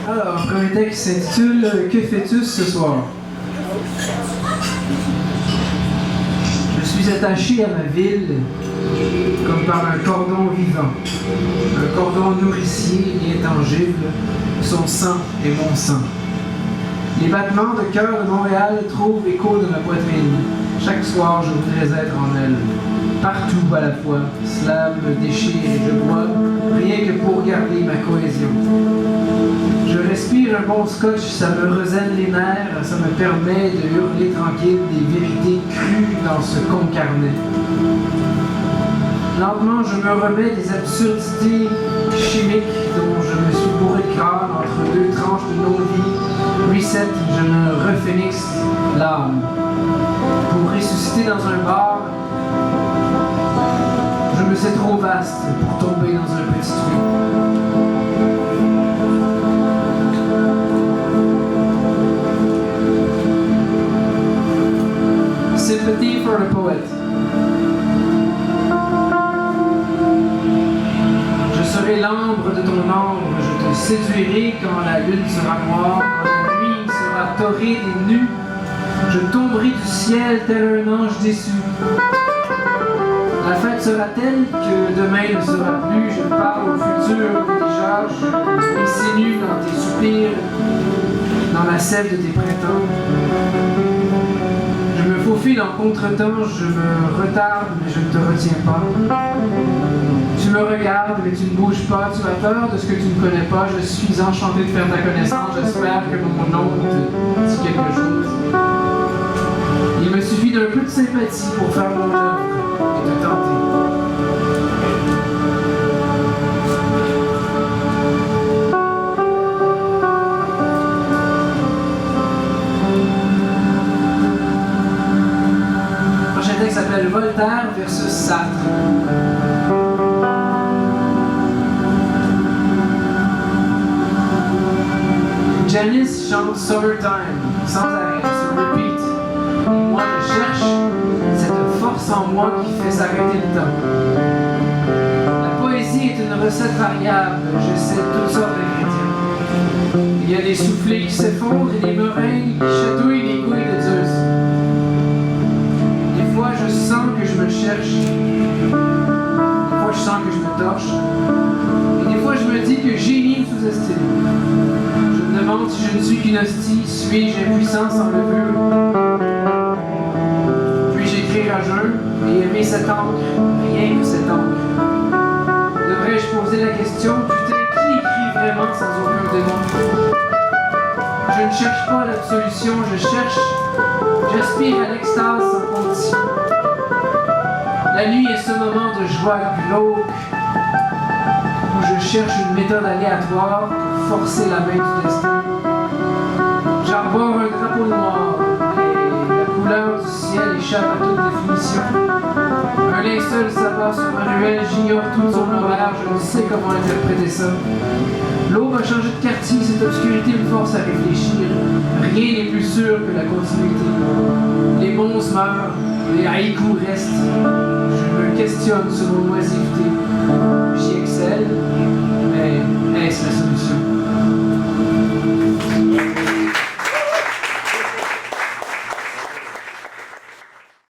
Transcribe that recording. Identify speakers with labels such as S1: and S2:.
S1: Alors, le premier texte s'intitule « Que fais-tu ce soir ?» Je suis attaché à ma ville comme par un cordon vivant, un cordon nourricier et intangible, son sang et mon sang. Les battements de cœur de Montréal trouvent écho de ma poitrine. Chaque soir, je voudrais être en elle. Partout à la fois, cela me déchire et je bois, rien que pour garder ma cohésion. Je respire un bon scotch, ça me rezaine les nerfs, ça me permet de hurler tranquille des vérités crues dans ce con carnet. Lentement, je me remets des absurdités chimiques dont je me suis bourré le crâne entre deux tranches de non-vie. Reset, je me rephénixe l'âme. Pour ressusciter dans un bar, je me sais trop vaste pour tomber dans un petit trou. Sympathy for the poet. Je serai l'ambre de ton ombre, je te séduirai quand la lune sera noire, quand la nuit sera torride et nue. Je tomberai du ciel tel un ange déçu. La fête sera telle que demain ne sera plus. Je parle au futur déjà, je m'insinue dans tes soupirs, dans la sève de tes printemps. Je me faufile en contretemps, je me retarde mais je ne te retiens pas. Tu me regardes mais tu ne bouges pas, tu as peur de ce que tu ne connais pas. Je suis enchanté de faire ta connaissance, j'espère que mon nom te dit quelque chose. Il me suffit d'un peu de sympathie pour faire mon œuvre et te tenter. Le prochain texte s'appelle Voltaire versus Sartre. Janice chante Summertime sans arrêt, sur repeat. Moi je cherche cette force en moi qui fait s'arrêter le temps. La poésie est une recette variable, j'essaie toutes sortes d'ingrédients. Il y a des soufflets qui s'effondrent et des meringues qui chatouillent les couilles de Zeus. Des fois je sens que je me cherche, des fois je sens que je me torche, et des fois je me dis que génie me sous-estime. Je me demande si je ne suis qu'une hostie, suis-je impuissant sans levure? Puis-je écrire à jeun et aimer cette encre, rien que cette encre? Devrais-je poser la question, putain, qui écrit vraiment sans aucun démon? Je ne cherche pas l'absolution, j'aspire à l'extase sans condition. La nuit est ce moment de joie glauque où je cherche une méthode aléatoire pour forcer la main du destin. J'arbore un drapeau noir et la couleur du ciel échappe à toute définition. Un linceul s'abat sur ma ruelle, j'ignore toute son horaire, je ne sais comment interpréter ça. L'aube a changé de quartier, cette obscurité me force à réfléchir. Rien n'est plus sûr que la continuité. Les monstres meurent, les haïkus restent. Je me questionne sur mon oisiveté. J'y excelle, mais est-ce la solution?